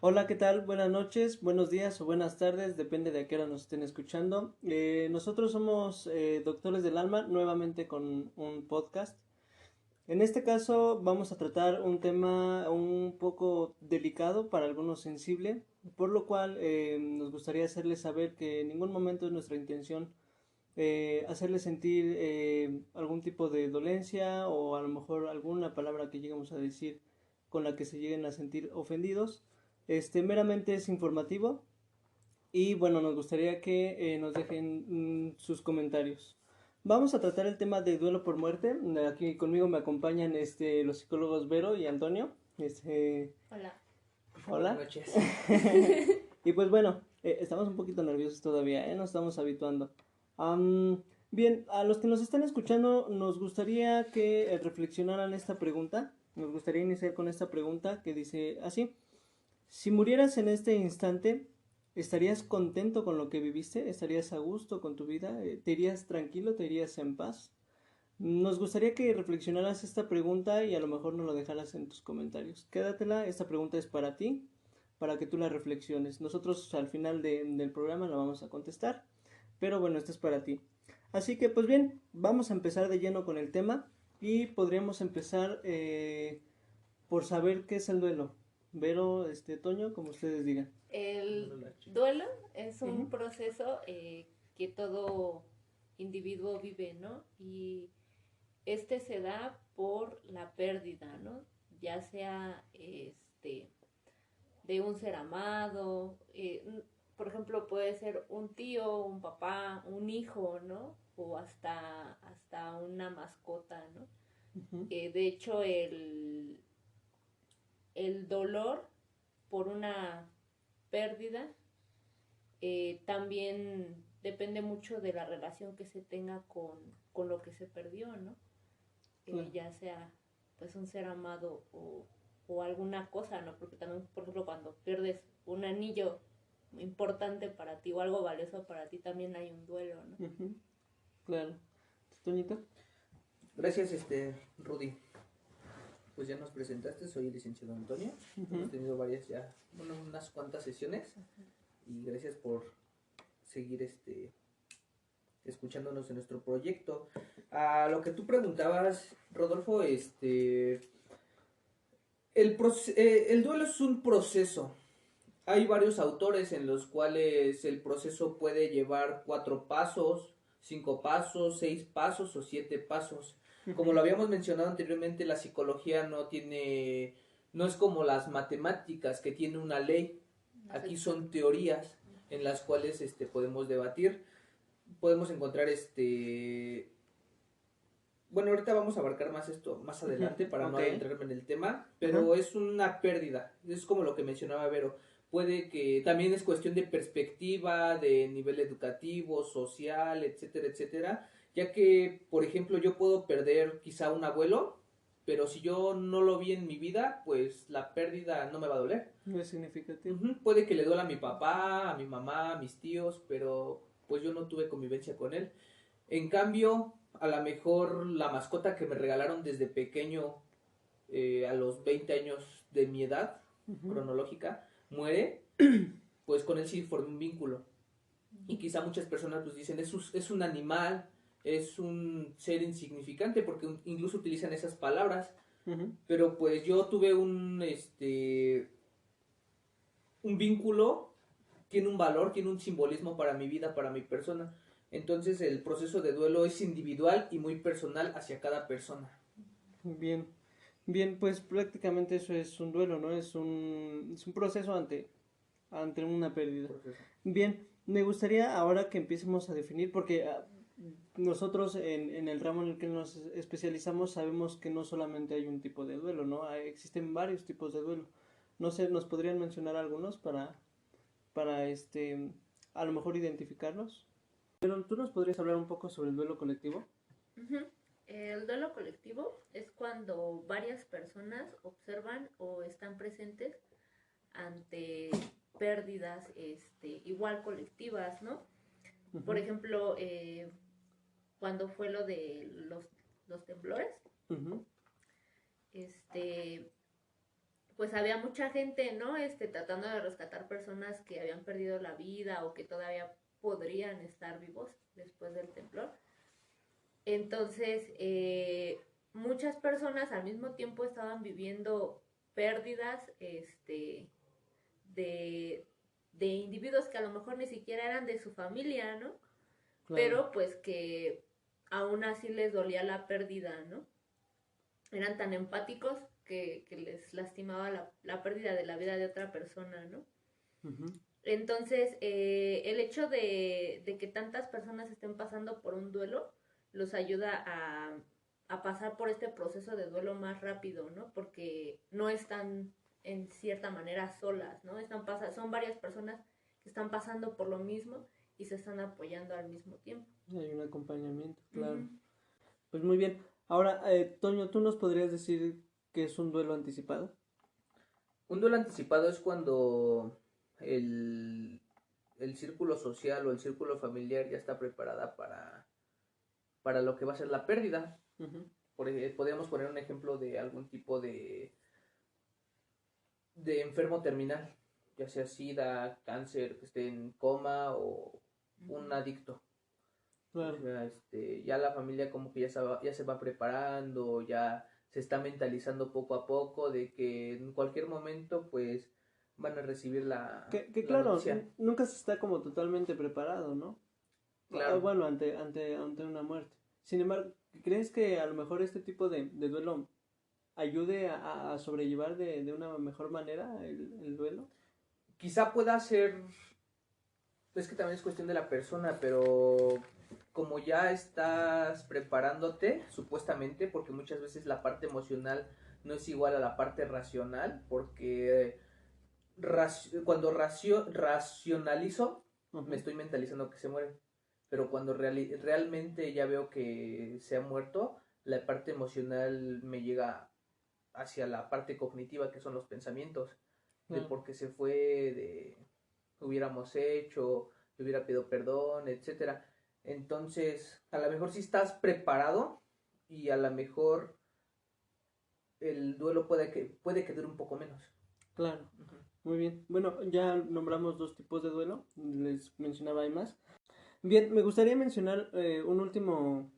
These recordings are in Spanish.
Hola, ¿qué tal? Buenas noches, buenos días o buenas tardes, depende de a qué hora nos estén escuchando. Nosotros somos Doctores del Alma, nuevamente con un podcast. En este caso vamos a tratar un tema un poco delicado, para algunos sensible, por lo cual nos gustaría hacerles saber que en ningún momento es nuestra intención hacerles sentir algún tipo de dolencia o a lo mejor alguna palabra que lleguemos a decir con la que se lleguen a sentir ofendidos. Meramente es informativo y bueno, nos gustaría que nos dejen sus comentarios. Vamos a tratar el tema de duelo por muerte. Aquí conmigo me acompañan los psicólogos Vero y Antonio. Hola. Hola. Buenas noches. Y pues bueno, estamos un poquito nerviosos todavía, nos estamos habituando. Am, Bien, a los que nos están escuchando, nos gustaría que reflexionaran esta pregunta. Nos gustaría iniciar con esta pregunta que dice así: si murieras en este instante, ¿estarías contento con lo que viviste? ¿Estarías a gusto con tu vida? ¿Te irías tranquilo? ¿Te irías en paz? Nos gustaría que reflexionaras esta pregunta y a lo mejor nos lo dejaras en tus comentarios. Quédatela, esta pregunta es para ti, para que tú la reflexiones. Nosotros al final del programa la vamos a contestar, pero bueno, esta es para ti. Así que pues bien, vamos a empezar de lleno con el tema y podríamos empezar por saber qué es el duelo. Vero, Toño, como ustedes digan. El duelo es un Ujú. proceso que todo individuo vive, ¿no? Y este se da por la pérdida, ¿no? Ya sea de un ser amado, por ejemplo, puede ser un tío, un papá, un hijo, ¿no? O hasta una mascota, ¿no? Ujú. De hecho, el dolor por una pérdida también depende mucho de la relación que se tenga con lo que se perdió, ¿no? Claro. Ya sea pues un ser amado o alguna cosa, ¿no? Porque también, por ejemplo, cuando pierdes un anillo importante para ti o algo valioso para ti, también hay un duelo, ¿no? Ujú. Claro. Toñito. Gracias, Rudy. Pues ya nos presentaste, soy el licenciado Antonio. Hemos Ujú. tenido varias ya, bueno, unas cuantas sesiones y gracias por seguir escuchándonos en nuestro proyecto. A lo que tú preguntabas, Rodolfo, el duelo es un proceso. Hay varios autores en los cuales el proceso puede llevar 4 pasos, 5 pasos, 6 pasos o 7 pasos. Como lo Ujú. habíamos mencionado anteriormente, la psicología no es como las matemáticas que tiene una ley. Aquí son teorías en las cuales podemos debatir, podemos encontrar bueno, ahorita vamos a abarcar más esto más Ujú. adelante para no Ok. adentrarme en el tema, Ajá. pero es una pérdida, es como lo que mencionaba Vero. Puede que también es cuestión de perspectiva, de nivel educativo, social, etcétera, etcétera, ya que, por ejemplo, yo puedo perder quizá un abuelo, pero si yo no lo vi en mi vida, pues la pérdida no me va a doler. No es significativo. Puede que le duela a mi papá, a mi mamá, a mis tíos, pero pues yo no tuve convivencia con él. En cambio, a lo mejor la mascota que me regalaron desde pequeño, a los 20 años de mi edad Ujú. cronológica, muere, pues con él sí formé un vínculo. Y quizá muchas personas pues dicen, es un animal, es un ser insignificante, porque incluso utilizan esas palabras. Ujú. Pero pues yo tuve un vínculo, tiene un valor, tiene un simbolismo para mi vida, para mi persona. Entonces el proceso de duelo es individual y muy personal hacia cada persona. Bien. Bien, pues prácticamente eso es un duelo, ¿no? Es un proceso ante una pérdida. Proceso. Bien, me gustaría ahora que empecemos a definir, porque nosotros en el ramo en el que nos especializamos sabemos que no solamente hay un tipo de duelo, ¿no? Existen varios tipos de duelo. No sé, ¿nos podrían mencionar algunos para a lo mejor identificarlos? Pero tú nos podrías hablar un poco sobre el duelo colectivo. Ujú. El duelo colectivo es cuando varias personas observan o están presentes ante pérdidas igual colectivas, ¿no? Por Ujú. ejemplo, cuando fue lo de los temblores, Ujú. este, pues había mucha gente, ¿no? Tratando de rescatar personas que habían perdido la vida o que todavía podrían estar vivos después del temblor. Entonces, muchas personas al mismo tiempo estaban viviendo pérdidas, de individuos que a lo mejor ni siquiera eran de su familia, ¿no? Claro. Pero pues que aún así les dolía la pérdida, ¿no? Eran tan empáticos que les lastimaba la pérdida de la vida de otra persona, ¿no? Ujú. Entonces, el hecho de que tantas personas estén pasando por un duelo los ayuda a pasar por este proceso de duelo más rápido, ¿no? Porque no están en cierta manera solas, ¿no? Son varias personas que están pasando por lo mismo y se están apoyando al mismo tiempo. Hay un acompañamiento, claro. Uh-huh. Pues muy bien. Ahora, Toño, ¿tú nos podrías decir qué es un duelo anticipado? Un duelo anticipado es cuando el círculo social o el círculo familiar ya está preparada para lo que va a ser la pérdida. Uh-huh. Podríamos poner un ejemplo de algún tipo de enfermo terminal, ya sea SIDA, cáncer, que esté en coma o un adicto. Claro. O sea, ya la familia como que ya se va preparando, ya se está mentalizando poco a poco de que en cualquier momento pues van a recibir la Claro, noticia. nunca se está como totalmente preparado, ¿no? Claro. Bueno, ante una muerte. Sin embargo, ¿crees que a lo mejor este tipo de duelo ayude a sobrellevar de una mejor manera el duelo? Quizá pueda ser, es que también es cuestión de la persona, pero como ya estás preparándote, supuestamente, porque muchas veces la parte emocional no es igual a la parte racional, porque cuando racionalizo, Uh-huh. me estoy mentalizando que se muere, pero cuando realmente ya veo que se ha muerto, la parte emocional me llega hacia la parte cognitiva, que son los pensamientos, de por qué se fue, de hubiéramos hecho, le hubiera pedido perdón, etcétera. Entonces, a lo mejor si estás preparado y a lo mejor el duelo puede que dure un poco menos. Claro. Uh-huh. Muy bien. Bueno, ya nombramos dos tipos de duelo. Les mencionaba hay más. Bien, me gustaría mencionar un último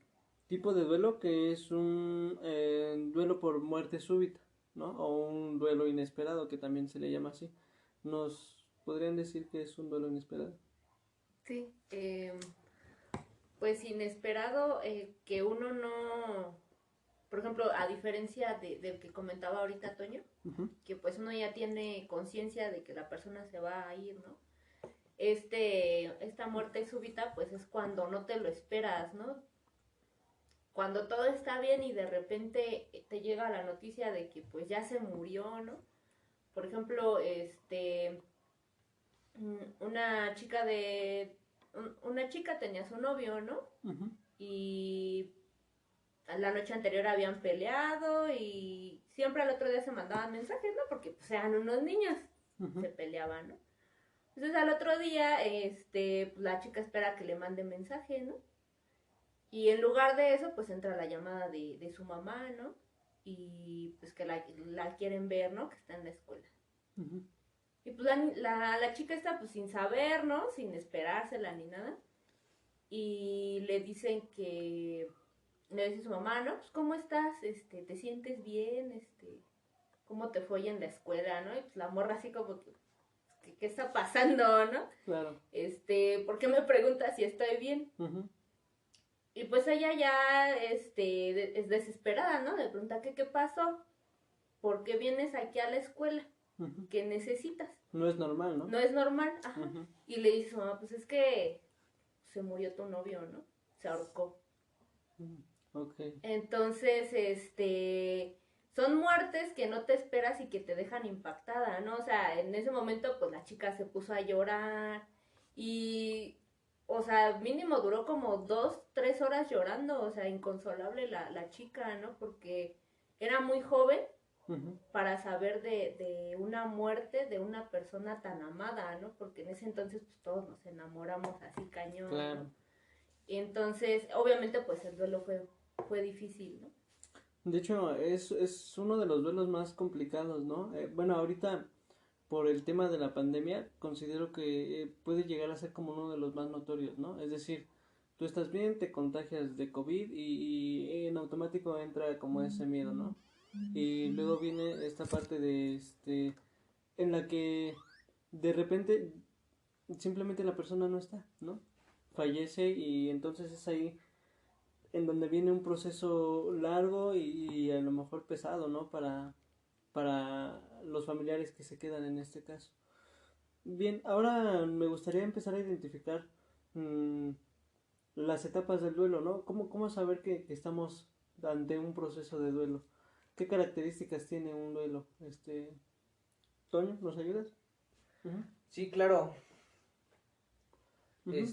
tipo de duelo que es un duelo por muerte súbita, ¿no? O un duelo inesperado que también se le llama así. ¿Nos podrían decir que es un duelo inesperado? Sí, pues inesperado, que uno no, por ejemplo, a diferencia del que comentaba ahorita Toño, Uh-huh. que pues uno ya tiene conciencia de que la persona se va a ir, ¿no? Esta muerte súbita pues es cuando no te lo esperas, ¿no? Cuando todo está bien y de repente te llega la noticia de que pues ya se murió, ¿no? Por ejemplo, una chica una chica tenía su novio, ¿no? Uh-huh. Y la noche anterior habían peleado y siempre al otro día se mandaban mensajes, ¿no? Porque pues eran unos niños, Uh-huh. se peleaban, ¿no? Entonces al otro día, pues, la chica espera que le mande mensaje, ¿no? Y en lugar de eso, pues entra la llamada de su mamá, ¿no? Y pues que la quieren ver, ¿no? Que está en la escuela. Uh-huh. Y pues la chica está pues sin saber, ¿no? Sin esperársela ni nada. Y le dicen que, le dice su mamá, ¿no? Pues ¿cómo estás? ¿Te sientes bien? ¿Cómo te fue en la escuela, no? Y pues la morra así como que, ¿qué está pasando, no? Claro. ¿Por qué me preguntas si estoy bien? Uh-huh. Y pues ella ya, es desesperada, ¿no? Le pregunta, ¿qué pasó? ¿Por qué vienes aquí a la escuela? Uh-huh. ¿Qué necesitas? No es normal, ¿no? No es normal, ajá. Uh-huh. Y le dice su mamá, pues es que se murió tu novio, ¿no? Se ahorcó. Ok. Entonces, son muertes que no te esperas y que te dejan impactada, ¿no? O sea, en ese momento, pues la chica se puso a llorar y, o sea, mínimo duró como 2, 3 horas llorando, o sea, inconsolable la chica, ¿no? Porque era muy joven Uh-huh. para saber de una muerte de una persona tan amada, ¿no? Porque en ese entonces, pues todos nos enamoramos así cañón, Claro. ¿no? Y entonces, obviamente, pues el duelo fue difícil, ¿no? De hecho, es uno de los duelos más complicados, ¿no? Bueno, ahorita por el tema de la pandemia, considero que puede llegar a ser como uno de los más notorios, ¿no? Es decir, tú estás bien, te contagias de COVID y en automático entra como ese miedo, ¿no? Y luego viene esta parte de en la que de repente simplemente la persona no está, ¿no? Fallece y entonces es ahí en donde viene un proceso largo y a lo mejor pesado, ¿no? Para los familiares que se quedan en este caso. Bien, ahora me gustaría empezar a identificar mmm, las etapas del duelo, ¿no? ¿Cómo saber que estamos ante un proceso de duelo? ¿Qué características tiene un duelo? Toño, ¿nos ayudas? Uh-huh. Sí, claro. Uh-huh.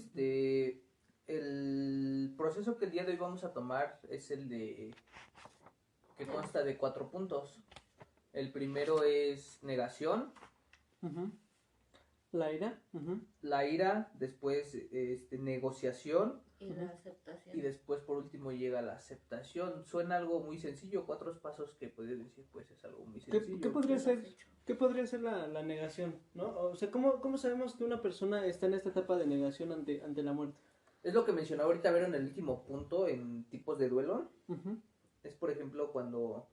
El proceso que el día de hoy vamos a tomar es el de que consta de 4 puntos. El primero es negación. Uh-huh. La ira. Uh-huh. La ira, después negociación. Y la aceptación. Y después por último llega la aceptación. Suena algo muy sencillo, 4 pasos que puedes decir, pues es algo muy sencillo. ¿Qué podría ser la negación? ¿No? O sea, ¿cómo sabemos que una persona está en esta etapa de negación ante la muerte? Es lo que mencionaba ahorita Vero en el último punto en tipos de duelo. Uh-huh. Es por ejemplo cuando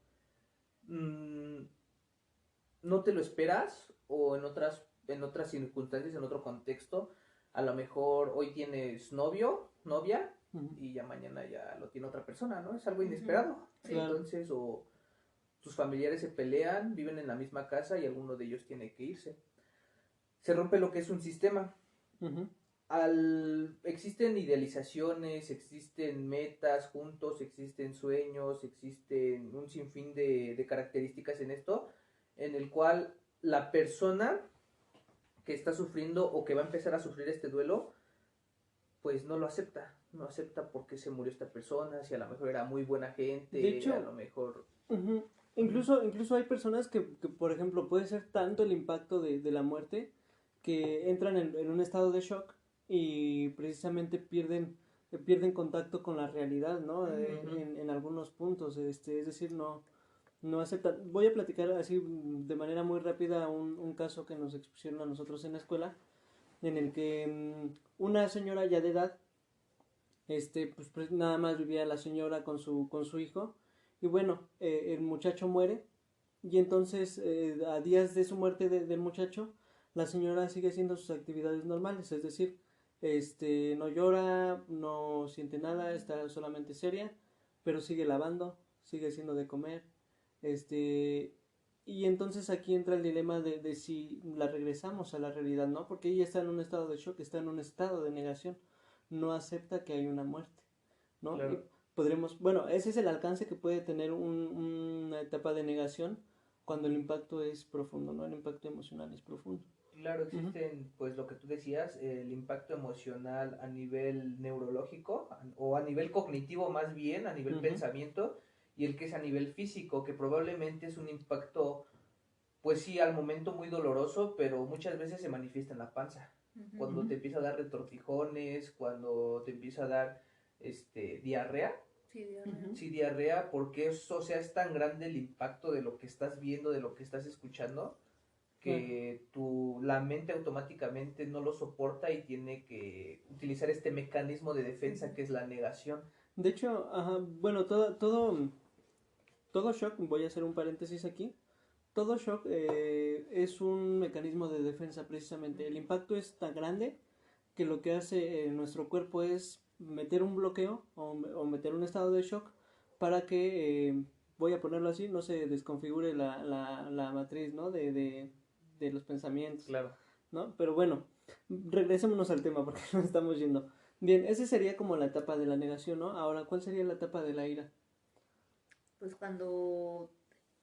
no te lo esperas o en otras circunstancias, en otro contexto, a lo mejor hoy tienes novio, novia, uh-huh, y ya mañana ya lo tiene otra persona, ¿no? Es algo inesperado. Uh-huh. Sí. Entonces, o tus familiares se pelean, viven en la misma casa y alguno de ellos tiene que irse. Se rompe lo que es un sistema. Uh-huh. Existen idealizaciones, existen metas juntos, existen sueños, existen un sinfín de características en esto, en el cual la persona que está sufriendo o que va a empezar a sufrir este duelo, pues no lo acepta. No acepta porque se murió esta persona, si a lo mejor era muy buena gente, de hecho, a lo mejor... Uh-huh. Incluso hay personas que, por ejemplo, puede ser tanto el impacto de la muerte que entran en un estado de shock y precisamente pierden contacto con la realidad, ¿no? Uh-huh. En algunos puntos, es decir, no aceptan. Voy a platicar así de manera muy rápida un caso que nos expusieron a nosotros en la escuela, en el que una señora ya de edad, pues nada más vivía la señora con su hijo, y bueno, el muchacho muere, y entonces a días de su muerte del muchacho, la señora sigue haciendo sus actividades normales, es decir, no llora, no siente nada, está solamente seria, pero sigue lavando, sigue haciendo de comer, y entonces aquí entra el dilema de si la regresamos a la realidad, ¿no? Porque ella está en un estado de shock, está en un estado de negación, no acepta que hay una muerte, ¿no? Claro. Y podremos, bueno, ese es el alcance que puede tener una etapa de negación cuando el impacto es profundo, ¿no? El impacto emocional es profundo. Claro, existen, uh-huh, pues lo que tú decías, el impacto emocional a nivel neurológico o a nivel cognitivo más bien, a nivel uh-huh, pensamiento, y el que es a nivel físico, que probablemente es un impacto, pues sí, al momento muy doloroso, pero muchas veces se manifiesta en la panza. Uh-huh. Cuando te empieza a dar retortijones, cuando te empieza a dar diarrea. Sí, diarrea. Uh-huh. Sí, diarrea, porque eso, o sea, es tan grande el impacto de lo que estás viendo, de lo que estás escuchando, que la mente automáticamente no lo soporta y tiene que utilizar este mecanismo de defensa que es la negación. De hecho, ajá, bueno, todo shock, voy a hacer un paréntesis aquí, todo shock es un mecanismo de defensa precisamente. El impacto es tan grande que lo que hace nuestro cuerpo es meter un bloqueo o meter un estado de shock para que, voy a ponerlo así, no se desconfigure la matriz, ¿no? De los pensamientos. Claro. ¿No? Pero bueno, regresémonos al tema porque nos estamos yendo. Bien, esa sería como la etapa de la negación, ¿no? Ahora, ¿cuál sería la etapa de la ira? Pues cuando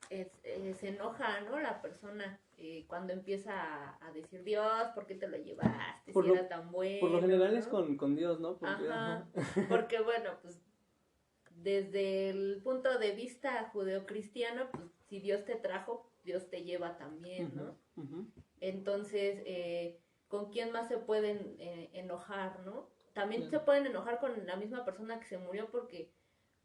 se enoja, ¿no? La persona, cuando empieza a decir, Dios, ¿por qué te lo llevaste? Si era tan bueno. Por lo general, ¿no? Es con Dios, ¿no? Porque, ajá, porque bueno, pues desde el punto de vista judeocristiano, pues si Dios te trajo, Dios te lleva también, ¿no? Uh-huh. Entonces, ¿con quién más se pueden enojar, no? También se pueden enojar con la misma persona que se murió porque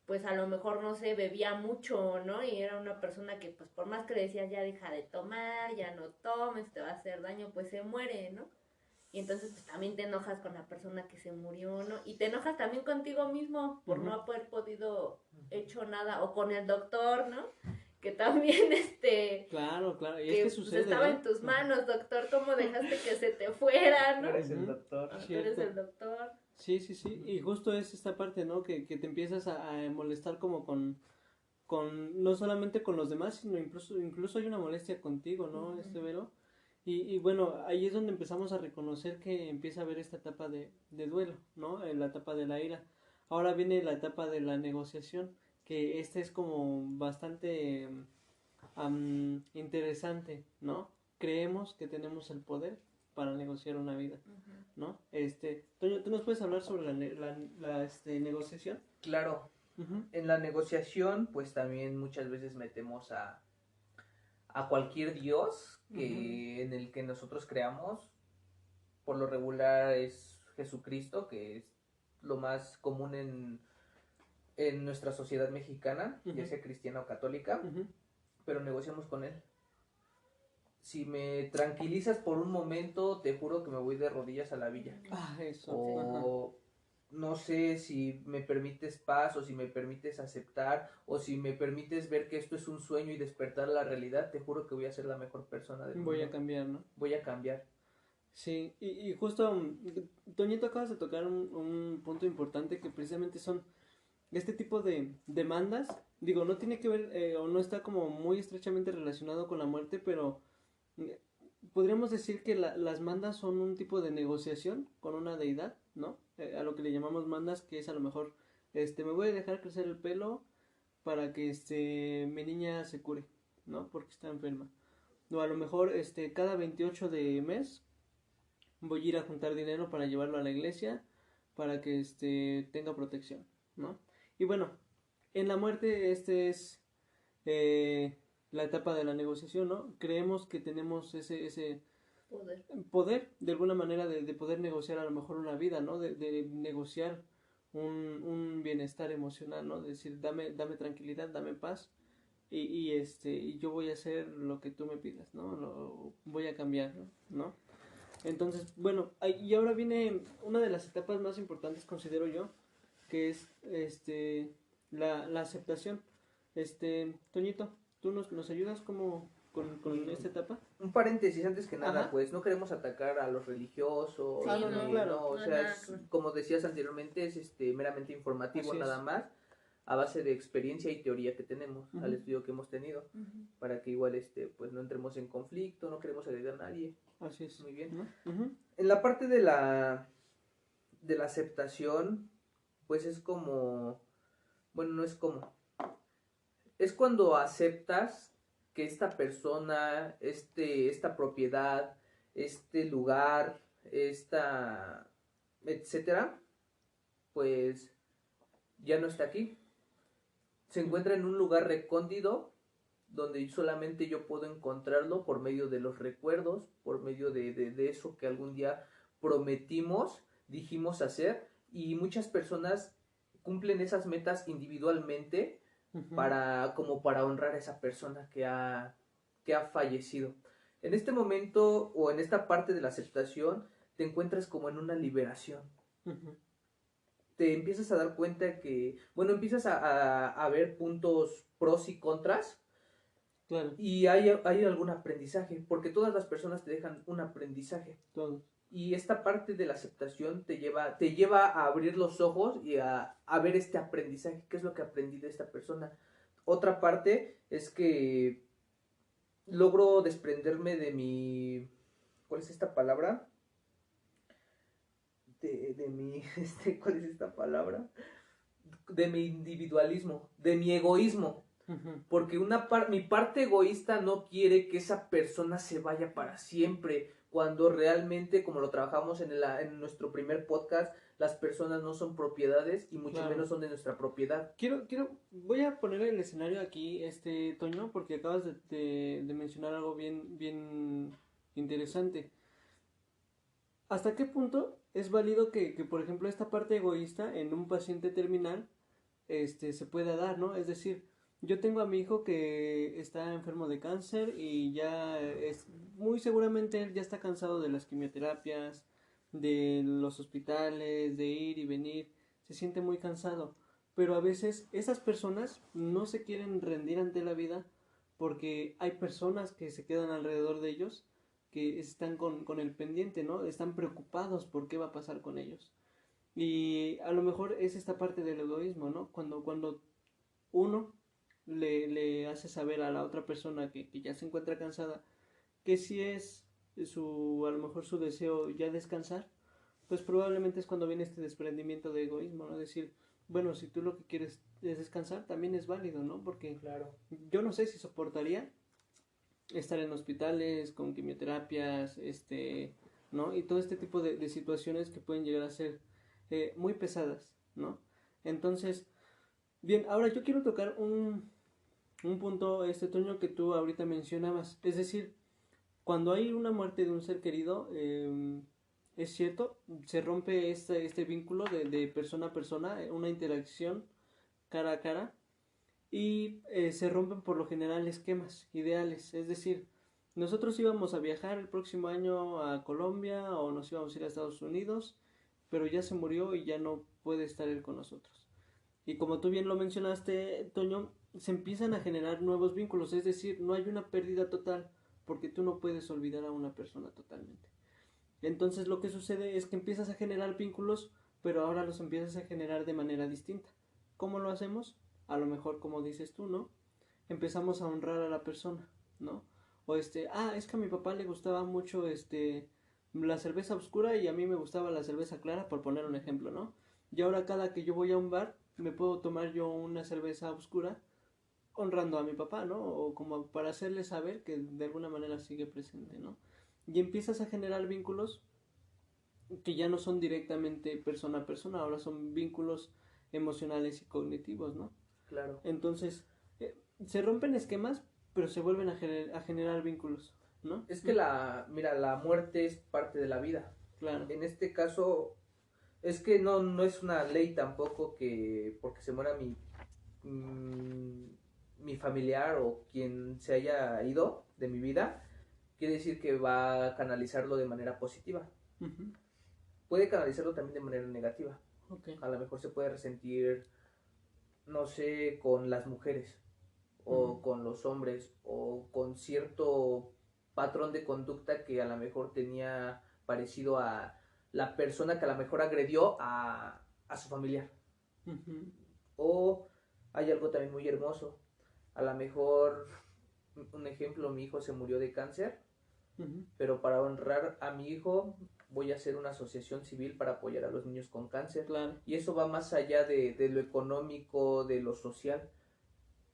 pues a lo mejor, no sé, bebía mucho, ¿no? Y era una persona que, pues por más que le decías, ya deja de tomar, ya no tomes, te va a hacer daño, pues se muere, ¿no? Y entonces pues también te enojas con la persona que se murió, ¿no? Y te enojas también contigo mismo por no haber podido hecho nada, o con el doctor, ¿no? Que también, Claro, claro, y es que que pues sucede, estaba ¿eh? en tus manos, doctor, ¿cómo dejaste que se te fuera, Tú no? eres el doctor. Tú eres Cierto. el doctor. Sí, sí, sí, y justo es esta parte, ¿no? Que te empiezas a molestar como no solamente con los demás, sino incluso hay una molestia contigo, ¿no? Vero. Y bueno, ahí es donde empezamos a reconocer que empieza a haber esta etapa de duelo, ¿no? En la etapa de la ira. Ahora viene la etapa de la negociación, que esta es como bastante interesante, ¿no? Creemos que tenemos el poder para negociar una vida, ¿no? Toño, ¿tú nos puedes hablar sobre la negociación? Claro, en la negociación pues también muchas veces metemos a cualquier dios que en el que nosotros creamos. Por lo regular es Jesucristo, que es lo más común en nuestra sociedad mexicana, ya sea cristiana o católica, pero negociamos con él. Si me tranquilizas por un momento, te juro que me voy de rodillas a la villa. Eso. O no sé si me permites paz, o si me permites aceptar, o si me permites ver que esto es un sueño y despertar a la realidad, te juro que voy a ser la mejor persona del mundo. Voy a cambiar, ¿no? Voy a cambiar. Sí, y justo, Toñito, acabas de tocar un punto importante que precisamente son este tipo de demandas. Digo, no tiene que ver o no está como muy estrechamente relacionado con la muerte, pero podríamos decir que las mandas son un tipo de negociación con una deidad, ¿no? A lo que le llamamos mandas, que es a lo mejor, me voy a dejar crecer el pelo para que mi niña se cure, ¿no? Porque está enferma. O a lo mejor, cada 28 de mes voy a ir a juntar dinero para llevarlo a la iglesia para que tenga protección, ¿no? Y bueno, en la muerte es eh, la etapa de la negociación, ¿no? Creemos que tenemos ese poder de alguna manera de poder negociar a lo mejor una vida, ¿no? De negociar un bienestar emocional, ¿no? De decir, dame tranquilidad, dame paz y yo voy a hacer lo que tú me pidas, ¿no? Voy a cambiar, ¿no? Entonces, bueno, y ahora viene una de las etapas más importantes, considero yo, que es la aceptación. Toñito, ¿tú nos ayudas como con esta etapa? Un paréntesis antes que nada, Ajá. pues no queremos atacar a los religiosos, Sí, no, claro. o No, sea, nada, como decías anteriormente, es meramente informativo Así es. nada más, a base de experiencia y teoría que tenemos, al estudio que hemos tenido, para que igual pues no entremos en conflicto, no queremos agredir a nadie. Así es. Muy bien. ¿No? En la parte de la aceptación, pues es como, bueno, no es como, es cuando aceptas que esta persona, esta propiedad, este lugar, etcétera, pues ya no está aquí. Se encuentra en un lugar recóndito donde solamente yo puedo encontrarlo por medio de los recuerdos, por medio de eso que algún día prometimos, dijimos hacer, y muchas personas cumplen esas metas individualmente como para honrar a esa persona que ha fallecido. En este momento o en esta parte de la aceptación te encuentras como en una liberación. Te empiezas a dar cuenta que, bueno, empiezas a ver puntos pros y contras. Claro. Y hay algún aprendizaje, porque todas las personas te dejan un aprendizaje. Todos. Y esta parte de la aceptación te lleva a abrir los ojos y a ver este aprendizaje, qué es lo que aprendí de esta persona. Otra parte es que logro desprenderme de mi, ¿cuál es esta palabra? De mi, ¿cuál es esta palabra? De mi individualismo, de mi egoísmo. Porque mi parte egoísta no quiere que esa persona se vaya para siempre, cuando realmente, como lo trabajamos en nuestro primer podcast, las personas no son propiedades y mucho menos son de nuestra propiedad. Voy a poner el escenario aquí, Toño, porque acabas de mencionar algo bien interesante. ¿Hasta qué punto es válido que, por ejemplo, esta parte egoísta en un paciente terminal se pueda dar, ¿no? Es decir, yo tengo a mi hijo que está enfermo de cáncer y ya es, muy seguramente él ya está cansado de las quimioterapias, de los hospitales, de ir y venir, se siente muy cansado. Pero a veces esas personas no se quieren rendir ante la vida porque hay personas que se quedan alrededor de ellos que están con el pendiente, ¿no? Están preocupados por qué va a pasar con ellos. Y a lo mejor es esta parte del egoísmo, ¿no? Cuando uno le hace saber a la otra persona que ya se encuentra cansada que si es a lo mejor su deseo ya descansar, pues probablemente es cuando viene este desprendimiento de egoísmo, ¿no? Decir, bueno, si tú lo que quieres es descansar, también es válido, ¿no? Porque Claro. yo no sé si soportaría estar en hospitales con quimioterapias, ¿no? Y todo este tipo de situaciones que pueden llegar a ser muy pesadas, ¿no? Entonces, bien, ahora yo quiero tocar un punto, Toño, que tú ahorita mencionabas. Es decir, cuando hay una muerte de un ser querido, es cierto, se rompe este vínculo de persona a persona, una interacción cara a cara, y se rompen por lo general esquemas ideales. Es decir, nosotros íbamos a viajar el próximo año a Colombia o nos íbamos a ir a Estados Unidos, pero ya se murió y ya no puede estar él con nosotros. Y como tú bien lo mencionaste, Toño, se empiezan a generar nuevos vínculos, es decir, no hay una pérdida total, porque tú no puedes olvidar a una persona totalmente. Entonces lo que sucede es que empiezas a generar vínculos, pero ahora los empiezas a generar de manera distinta. ¿Cómo lo hacemos? A lo mejor como dices tú, ¿no? Empezamos a honrar a la persona, ¿no? O es que a mi papá le gustaba mucho la cerveza oscura y a mí me gustaba la cerveza clara, por poner un ejemplo, ¿no? Y ahora cada que yo voy a un bar, me puedo tomar yo una cerveza oscura honrando a mi papá, ¿no? O como para hacerle saber que de alguna manera sigue presente, ¿no? Y empiezas a generar vínculos que ya no son directamente persona a persona, ahora son vínculos emocionales y cognitivos, ¿no? Claro. Entonces, se rompen esquemas, pero se vuelven a generar vínculos, ¿no? Es que mira, la muerte es parte de la vida. Claro. En este caso, es que no es una ley tampoco que porque se muera mi familiar o quien se haya ido de mi vida, quiere decir que va a canalizarlo de manera positiva. Uh-huh. Puede canalizarlo también de manera negativa. Okay. A lo mejor se puede resentir, no sé, con las mujeres o con los hombres o con cierto patrón de conducta que a lo mejor tenía parecido a la persona que a lo mejor agredió a su familiar. Uh-huh. O hay algo también muy hermoso. A lo mejor, un ejemplo, mi hijo se murió de cáncer, uh-huh, pero para honrar a mi hijo voy a hacer una asociación civil para apoyar a los niños con cáncer. claro. Y eso va más allá de lo económico, de lo social,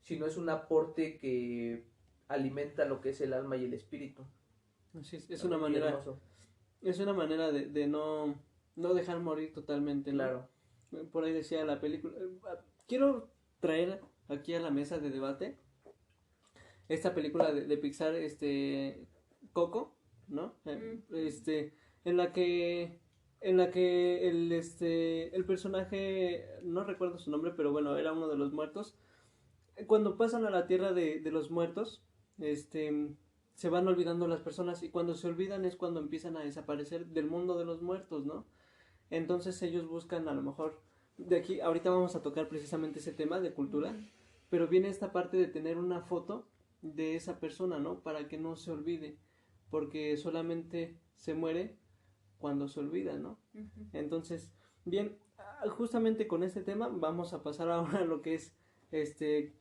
sino es un aporte que alimenta lo que es el alma y el espíritu. Así es una manera, hermoso. es una manera de no dejar morir totalmente, ¿no? Claro. Por ahí decía la película. Quiero traer aquí a la mesa de debate esta película de Pixar, Coco, ¿no? En la que el personaje, no recuerdo su nombre, pero bueno, era uno de los muertos. Cuando pasan a la tierra de los muertos, se van olvidando las personas y cuando se olvidan es cuando empiezan a desaparecer del mundo de los muertos, ¿no? Entonces ellos buscan a lo mejor, de aquí, ahorita vamos a tocar precisamente ese tema de cultura, pero viene esta parte de tener una foto de esa persona, ¿no? Para que no se olvide, porque solamente se muere cuando se olvida, ¿no? Uh-huh. Entonces, bien, justamente con este tema vamos a pasar ahora a lo que es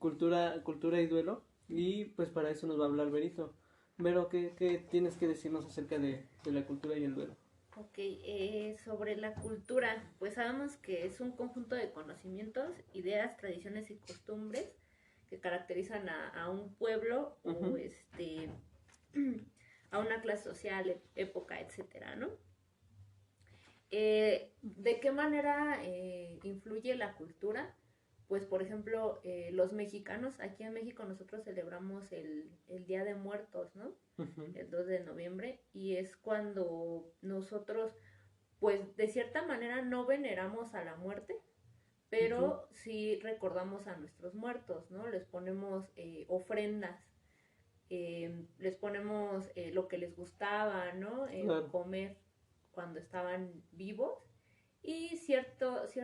cultura y duelo, y pues para eso nos va a hablar Berito. Vero, ¿qué tienes que decirnos acerca de la cultura y el duelo? Ok, sobre la cultura, pues sabemos que es un conjunto de conocimientos, ideas, tradiciones y costumbres que caracterizan a un pueblo uh-huh. o a una clase social, época, etcétera, ¿no? ¿De qué manera influye la cultura? Pues, por ejemplo, los mexicanos, aquí en México nosotros celebramos el Día de Muertos, ¿no? Uh-huh. El 2 de noviembre, y es cuando nosotros, pues, de cierta manera no veneramos a la muerte, pero sí recordamos a nuestros muertos, ¿no? Les ponemos ofrendas, les ponemos lo que les gustaba, ¿no? Claro. Comer cuando estaban vivos y ciertos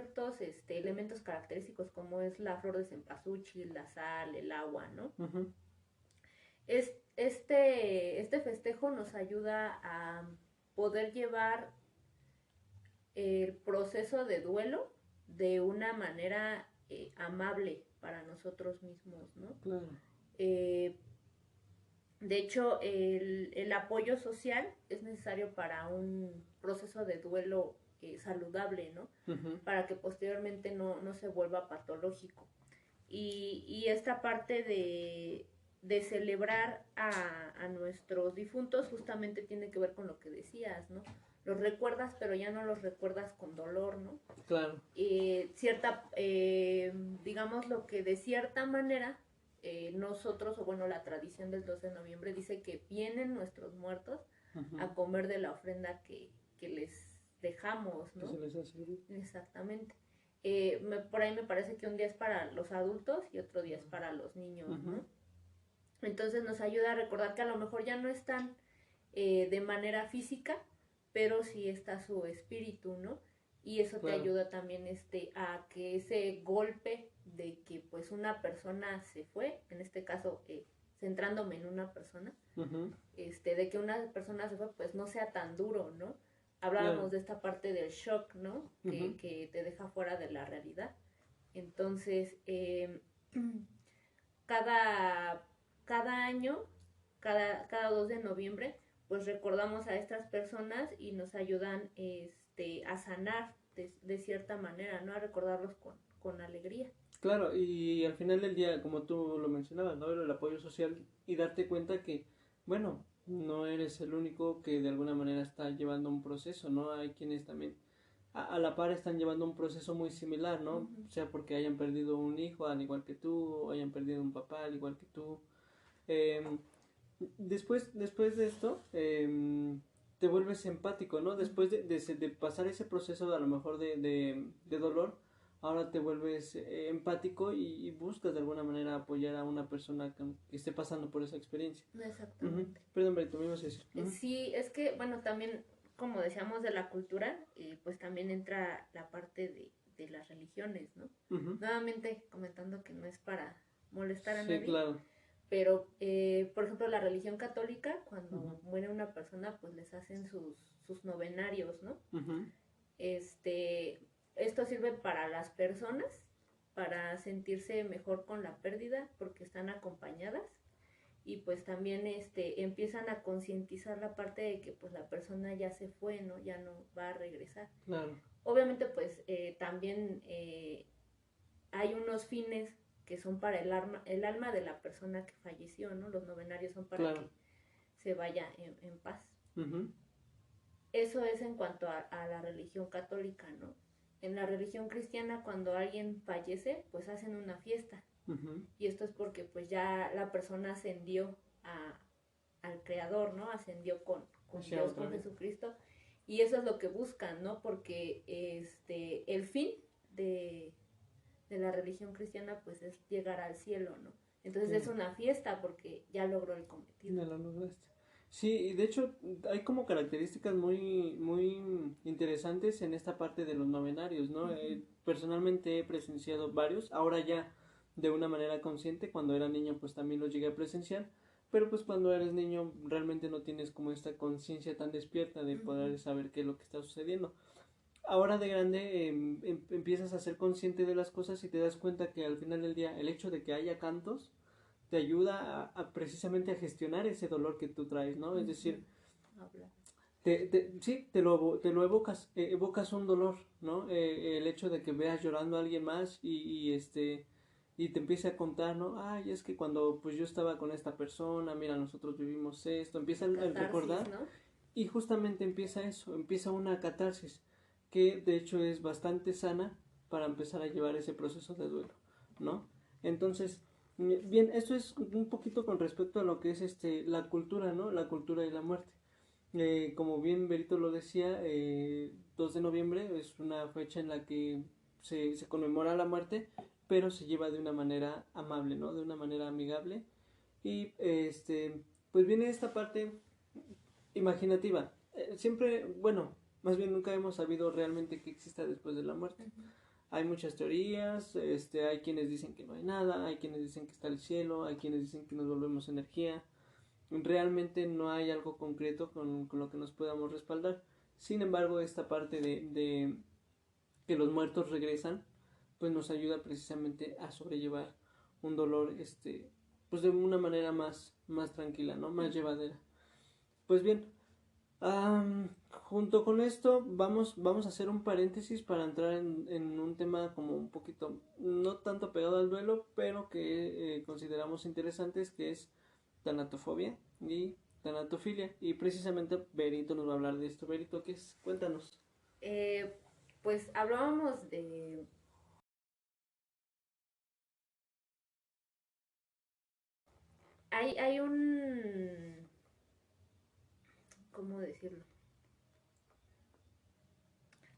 elementos característicos como es la flor de cempasúchil, la sal, el agua, ¿no? Ujú. Este festejo nos ayuda a poder llevar el proceso de duelo de una manera amable para nosotros mismos, ¿no? Claro. Eh, de hecho, el apoyo social es necesario para un proceso de duelo saludable, ¿no? Ujú. Para que posteriormente no se vuelva patológico. Y esta parte de celebrar a nuestros difuntos justamente tiene que ver con lo que decías, ¿no? Los recuerdas, pero ya no los recuerdas con dolor, ¿no? Claro. Digamos lo que de cierta manera nosotros, o bueno, la tradición del 12 de noviembre dice que vienen nuestros muertos Ujú. a comer de la ofrenda que les dejamos, Que ¿no? se les ha servido. Exactamente. Por ahí me parece que un día es para los adultos y otro día es para los niños, Ujú. ¿no? Entonces nos ayuda a recordar que a lo mejor ya no están de manera física, pero sí está su espíritu, ¿no? Y eso te Claro. ayuda también a que ese golpe de que pues una persona se fue, en este caso centrándome en una persona, Ujú. de que una persona se fue, pues no sea tan duro, ¿no? Claro. Hablábamos de esta parte del shock, ¿no? Ujú. Que te deja fuera de la realidad. Entonces, cada, cada año, cada 2 de noviembre, pues recordamos a estas personas y nos ayudan a sanar de cierta manera, ¿no? A recordarlos con alegría. Claro, y al final del día, como tú lo mencionabas, ¿no? El apoyo social y darte cuenta que, bueno, no eres el único que de alguna manera está llevando un proceso, ¿no? Hay quienes también a la par están llevando un proceso muy similar, ¿no? Ujú. Sea porque hayan perdido un hijo al igual que tú, o hayan perdido un papá al igual que tú. Em, después de esto, te vuelves empático, ¿no? Después de pasar ese proceso a lo mejor de dolor, ahora te vuelves empático y buscas de alguna manera apoyar a una persona que esté pasando por esa experiencia. Ujú. Exactamente. Perdón, Berito, me ibas a decir. Ujú. Sí, es que, bueno, también, como decíamos de la cultura, pues también entra la parte de las religiones, ¿no? Ujú. Nuevamente comentando que no es para molestar a Sí, nadie, claro. pero, por ejemplo, la religión católica, cuando Ujú. muere una persona, pues les hacen sus novenarios, ¿no? Ujú. Esto sirve para las personas, para sentirse mejor con la pérdida, porque están acompañadas y pues también empiezan a concientizar la parte de que pues la persona ya se fue, ¿no? Ya no va a regresar. Claro. Obviamente pues también hay unos fines que son para el alma de la persona que falleció, ¿no? Los novenarios son para Claro. que se vaya en paz. Ujú. Eso es en cuanto a la religión católica, ¿no? En la religión cristiana, cuando alguien fallece, pues hacen una fiesta. Ujú. Y esto es porque pues ya la persona ascendió al Creador, ¿no? Ascendió con Hacia Dios, otra con vez. Jesucristo. Y eso es lo que buscan, ¿no? Porque el fin de la religión cristiana pues es llegar al cielo, ¿no? Entonces es Claro. una fiesta porque ya logró el cometido. Ya lo lograste. Sí, y de hecho hay como características muy interesantes en esta parte de los novenarios, ¿no? Ujú. Personalmente he presenciado varios, ahora ya de una manera consciente, cuando era niño pues también los llegué a presenciar, pero pues cuando eres niño realmente no tienes como esta conciencia tan despierta de Ujú. poder saber qué es lo que está sucediendo. Ahora de grande empiezas a ser consciente de las cosas y te das cuenta que al final del día el hecho de que haya cantos te ayuda precisamente a gestionar ese dolor que tú traes, ¿no? Es decir, Ujú. Habla. sí, te lo evocas, evocas un dolor, ¿no? El hecho de que veas llorando a alguien más y te empiece a contar, ¿no? Ay, es que cuando pues yo estaba con esta persona, mira, nosotros vivimos esto, empieza La a catarsis, recordar ¿no? y justamente empieza eso, empieza una catarsis que de hecho es bastante sana para empezar a llevar ese proceso de duelo, ¿no? Entonces, bien, esto es un poquito con respecto a lo que es la cultura, ¿no? La cultura de la muerte. Como bien Berito lo decía, 2 de noviembre es una fecha en la que se conmemora la muerte, pero se lleva de una manera amable, ¿no? De una manera amigable. Y pues viene esta parte imaginativa. Siempre, bueno, más bien nunca hemos sabido realmente qué exista después de la muerte. Hay muchas teorías, hay quienes dicen que no hay nada, hay quienes dicen que está el cielo, hay quienes dicen que nos volvemos energía. Realmente no hay algo concreto con lo que nos podamos respaldar. Sin embargo, esta parte de que los muertos regresan, pues nos ayuda precisamente a sobrellevar un dolor, pues de una manera más tranquila, ¿no? Más llevadera. Pues bien, junto con esto vamos a hacer un paréntesis para entrar en un tema como un poquito, no tanto pegado al duelo, pero que consideramos interesantes, que es tanatofobia y tanatofilia. Y precisamente Berito nos va a hablar de esto. Berito, ¿qué es? Cuéntanos. Pues hablábamos de... Hay un... ¿Cómo decirlo?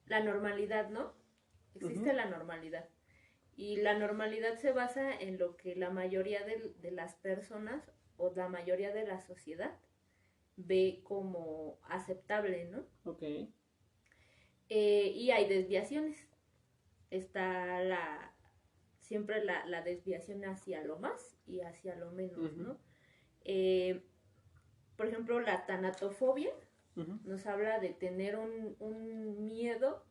La normalidad, ¿no? Existe la normalidad. Y la normalidad se basa en lo que la mayoría de las personas o la mayoría de la sociedad ve como aceptable, ¿no? Ok. Y hay desviaciones. Está siempre la desviación hacia lo más y hacia lo menos, ¿no? Por ejemplo, la tanatofobia nos habla de tener un miedo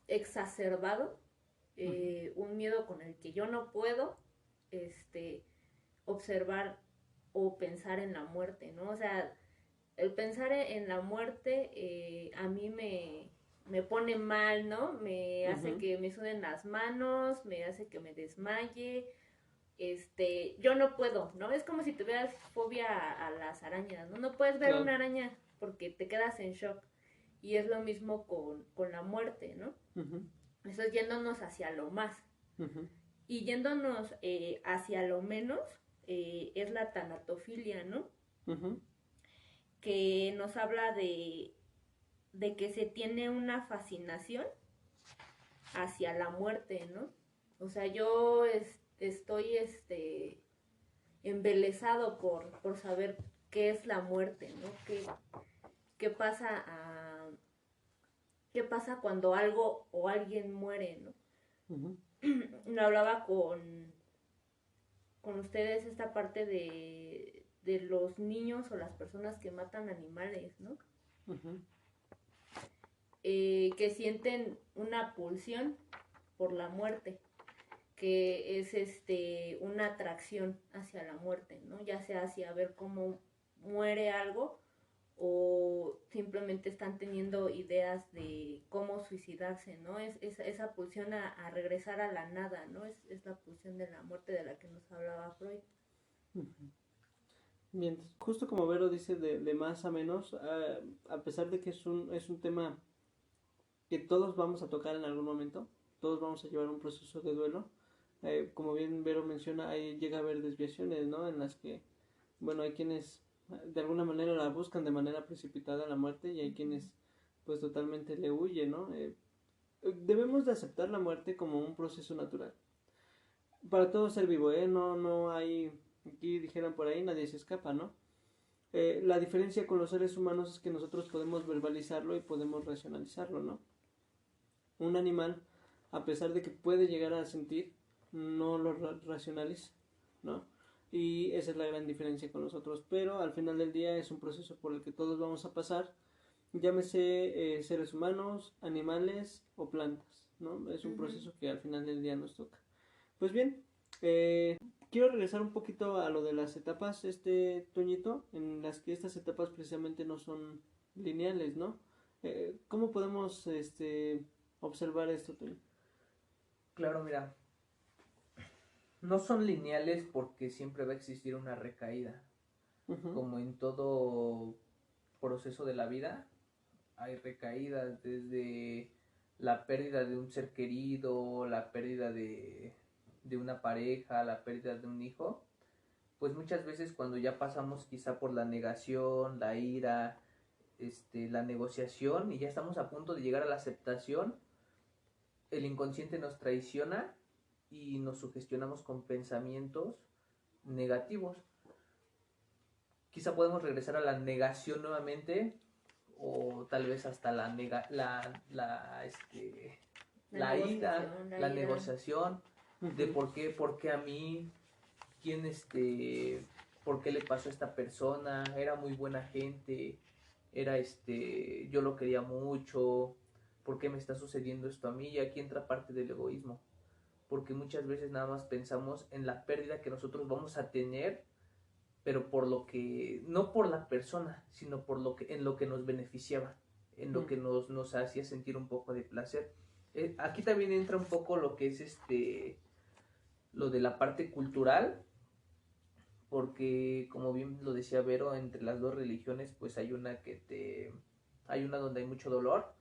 exacerbado, un miedo con el que yo no puedo observar o pensar en la muerte, ¿no? O sea, el pensar en la muerte a mí me pone mal, ¿no? Me hace que me suden las manos, me hace que me desmaye. Yo no puedo, ¿no? Es como si tuvieras fobia a las arañas, ¿no? No puedes ver una araña porque te quedas en shock. Y es lo mismo con la muerte, ¿no? Eso es yéndonos hacia lo más. Y yéndonos hacia lo menos, es la tanatofilia, ¿no? Que nos habla de que se tiene una fascinación hacia la muerte, ¿no? O sea, yo estoy embelesado por saber qué es la muerte, ¿no? ¿Qué pasa qué pasa cuando algo o alguien muere, ¿no? Lo hablaba con ustedes esta parte de los niños o las personas que matan animales, ¿no? Que sienten una pulsión por la muerte, que es una atracción hacia la muerte, ¿no? Ya sea hacia ver cómo muere algo o simplemente están teniendo ideas de cómo suicidarse, ¿no? Es esa pulsión a regresar a la nada, ¿no? Es la pulsión de la muerte de la que nos hablaba Freud. Bien, justo como Vero dice, de más a menos, a pesar de que es un tema que todos vamos a tocar en algún momento, todos vamos a llevar un proceso de duelo. Como bien Vero menciona, ahí llega a haber desviaciones, ¿no? En las que, bueno, hay quienes de alguna manera la buscan de manera precipitada la muerte y hay quienes pues totalmente le huyen, ¿no? Debemos de aceptar la muerte como un proceso natural. Para todo ser vivo, ¿eh? No hay, aquí dijeran por ahí, nadie se escapa, ¿no? La diferencia con los seres humanos es que nosotros podemos verbalizarlo y podemos racionalizarlo, ¿no? Un animal, a pesar de que puede llegar a sentir, no lo racionaliza, ¿no? Y esa es la gran diferencia con nosotros, pero al final del día es un proceso por el que todos vamos a pasar, llámese seres humanos, animales o plantas, ¿no? Es un proceso que al final del día nos toca. Pues bien, quiero regresar un poquito a lo de las etapas, Toñito, en las que estas etapas precisamente no son lineales, ¿no? ¿Cómo podemos observar esto, Toño? Claro, mira, no son lineales porque siempre va a existir una recaída. Como en todo proceso de la vida, hay recaídas desde la pérdida de un ser querido, la pérdida de una pareja, la pérdida de un hijo. Pues muchas veces cuando ya pasamos quizá por la negación, la ira, la negociación y ya estamos a punto de llegar a la aceptación, el inconsciente nos traiciona y nos sugestionamos con pensamientos negativos. Quizá podemos regresar a la negación nuevamente o tal vez hasta la ira, la negociación de por qué a mí, por qué le pasó a esta persona, era muy buena gente, era yo lo quería mucho, por qué me está sucediendo esto a mí, y aquí entra parte del egoísmo, porque muchas veces nada más pensamos en la pérdida que nosotros vamos a tener, pero por lo que, no por la persona, sino por en lo que nos beneficiaba, en lo que nos hacía sentir un poco de placer. Aquí también entra un poco lo que es lo de la parte cultural, porque como bien lo decía Vero, entre las dos religiones pues hay una donde hay mucho dolor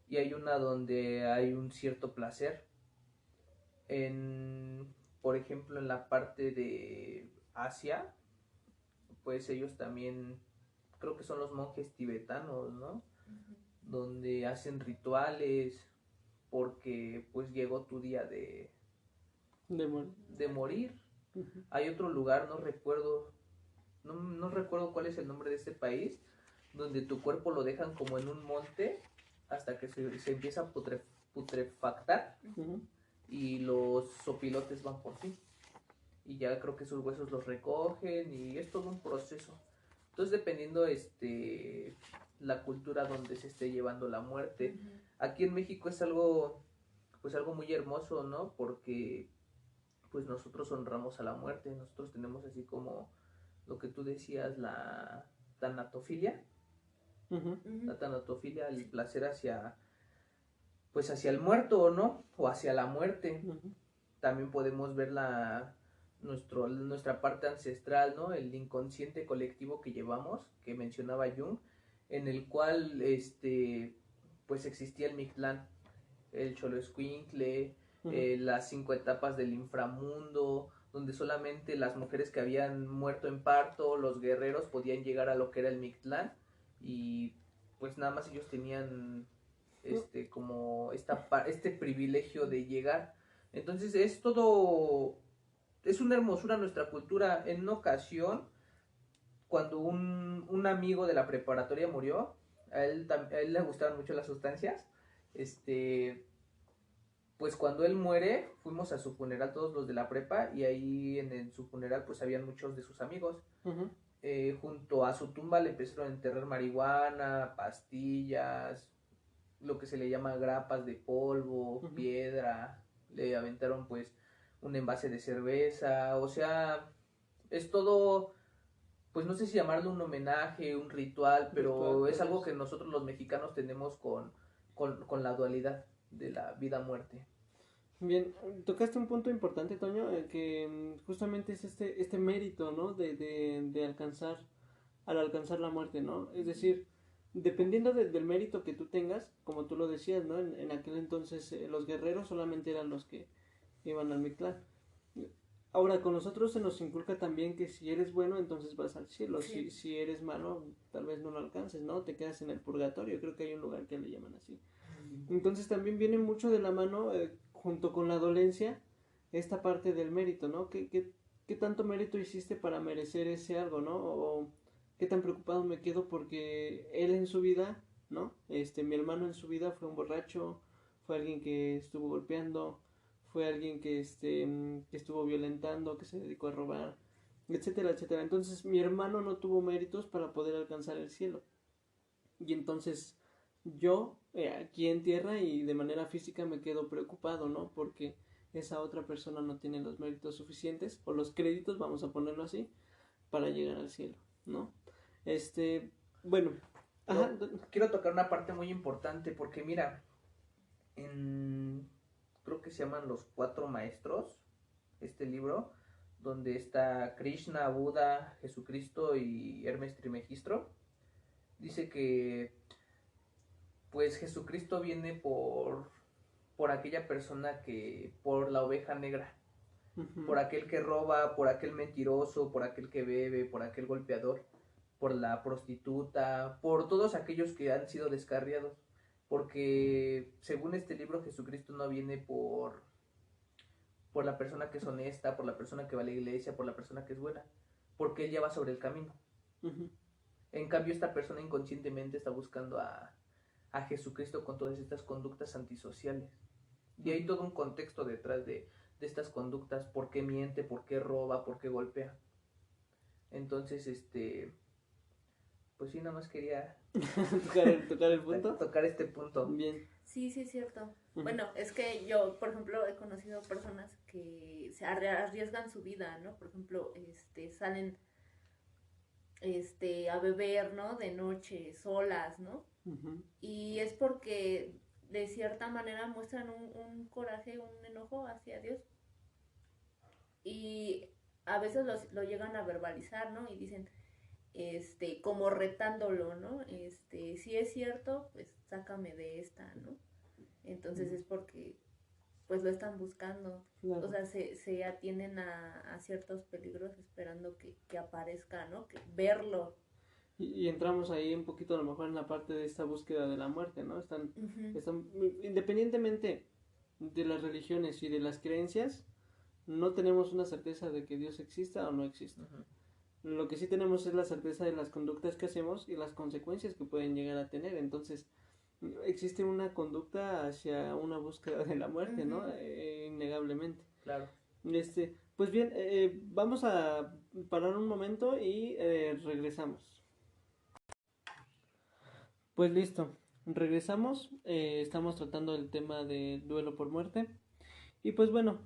y hay una donde hay un cierto placer. Por ejemplo, en la parte de Asia, pues ellos también, creo que son los monjes tibetanos, ¿no? Donde hacen rituales porque pues llegó tu día de morir. Hay otro lugar, no recuerdo cuál es el nombre de este país, donde tu cuerpo lo dejan como en un monte hasta que se empieza a putrefactar y los sopilotes van por ti. Y ya creo que sus huesos los recogen y es todo un proceso. Entonces, dependiendo la cultura donde se esté llevando la muerte. Aquí en México es algo muy hermoso, ¿no? Porque pues nosotros honramos a la muerte, nosotros tenemos así como lo que tú decías, la tanatofilia. La tanatofilia, el placer hacia el muerto, ¿no? O hacia la muerte. También podemos ver nuestra parte ancestral, ¿no? El inconsciente colectivo que llevamos, que mencionaba Jung, en el cual pues existía el Mictlán, el Xoloescuincle, las 5 etapas del inframundo, donde solamente las mujeres que habían muerto en parto, los guerreros, podían llegar a lo que era el Mictlán, y pues nada más ellos tenían como este privilegio de llegar. Entonces es una hermosura nuestra cultura. En una ocasión, cuando un amigo de la preparatoria murió, a él le gustaban mucho las sustancias, pues cuando él muere, fuimos a su funeral todos los de la prepa, y ahí en su funeral pues habían muchos de sus amigos. Junto a su tumba le empezaron a enterrar marihuana, pastillas, lo que se le llama grapas de polvo, piedra, le aventaron pues un envase de cerveza, o sea, es todo, pues no sé si llamarlo un homenaje, un ritual, pero es algo que nosotros los mexicanos tenemos con la dualidad de la vida-muerte. Bien, tocaste un punto importante, Toño, que justamente es este mérito, ¿no? De alcanzar, al alcanzar la muerte, ¿no? Es decir, dependiendo del mérito que tú tengas, como tú lo decías, ¿no? En aquel entonces los guerreros solamente eran los que iban al Mictlán. Ahora, con nosotros se nos inculca también que si eres bueno, entonces vas al cielo. Sí. Si eres malo, tal vez no lo alcances, ¿no? Te quedas en el purgatorio. Creo que hay un lugar que le llaman así. Entonces también viene mucho de la mano, junto con la dolencia, esta parte del mérito, ¿no? ¿Qué tanto mérito hiciste para merecer ese algo, ¿no? O qué tan preocupado me quedo porque él en su vida, ¿no? Mi hermano en su vida fue un borracho, fue alguien que estuvo golpeando, fue alguien que estuvo violentando, que se dedicó a robar, etcétera, etcétera. Entonces mi hermano no tuvo méritos para poder alcanzar el cielo. Y entonces yo, aquí en tierra y de manera física, me quedo preocupado, ¿no? Porque esa otra persona no tiene los méritos suficientes, o los créditos, vamos a ponerlo así, para llegar al cielo, ¿no? Bueno. Ajá. Quiero tocar una parte muy importante, porque mira, creo que se llaman Los 4 Maestros, este libro, donde está Krishna, Buda, Jesucristo y Hermes Trismegisto. Dice que pues Jesucristo viene por aquella persona por la oveja negra, por aquel que roba, por aquel mentiroso, por aquel que bebe, por aquel golpeador, por la prostituta, por todos aquellos que han sido descarriados, porque según este libro Jesucristo no viene por la persona que es honesta, por la persona que va a la iglesia, por la persona que es buena, porque él ya va sobre el camino. Ujú. En cambio, esta persona inconscientemente está buscando a Jesucristo con todas estas conductas antisociales. Y hay todo un contexto detrás de estas conductas, por qué miente, por qué roba, por qué golpea. Entonces, pues sí, nada más quería tocar el punto. tocar este punto. Bien. Sí, sí, es cierto. Ujú. Bueno, es que yo, por ejemplo, he conocido personas que se arriesgan su vida, ¿no? Por ejemplo, salen a beber, ¿no? De noche, solas, ¿no? Ujú. Y es porque de cierta manera muestran un coraje, un enojo hacia Dios. Y a veces lo llegan a verbalizar, ¿no? Y dicen, como retándolo, ¿no? Si es cierto, pues sácame de esta, ¿no? Entonces es porque pues lo están buscando. Claro. O sea, se atienden a ciertos peligros esperando que aparezca, ¿no? Que verlo. Y entramos ahí un poquito a lo mejor en la parte de esta búsqueda de la muerte, ¿no? Ujú. Están, independientemente de las religiones y de las creencias, no tenemos una certeza de que Dios exista o no exista. Ujú. Lo que sí tenemos es la certeza de las conductas que hacemos y las consecuencias que pueden llegar a tener. Entonces, existe una conducta hacia una búsqueda de la muerte, ¿no? Ujú. Innegablemente. Claro. Pues bien, vamos a parar un momento y regresamos. Pues listo, regresamos. Estamos tratando el tema de duelo por muerte. Y pues bueno,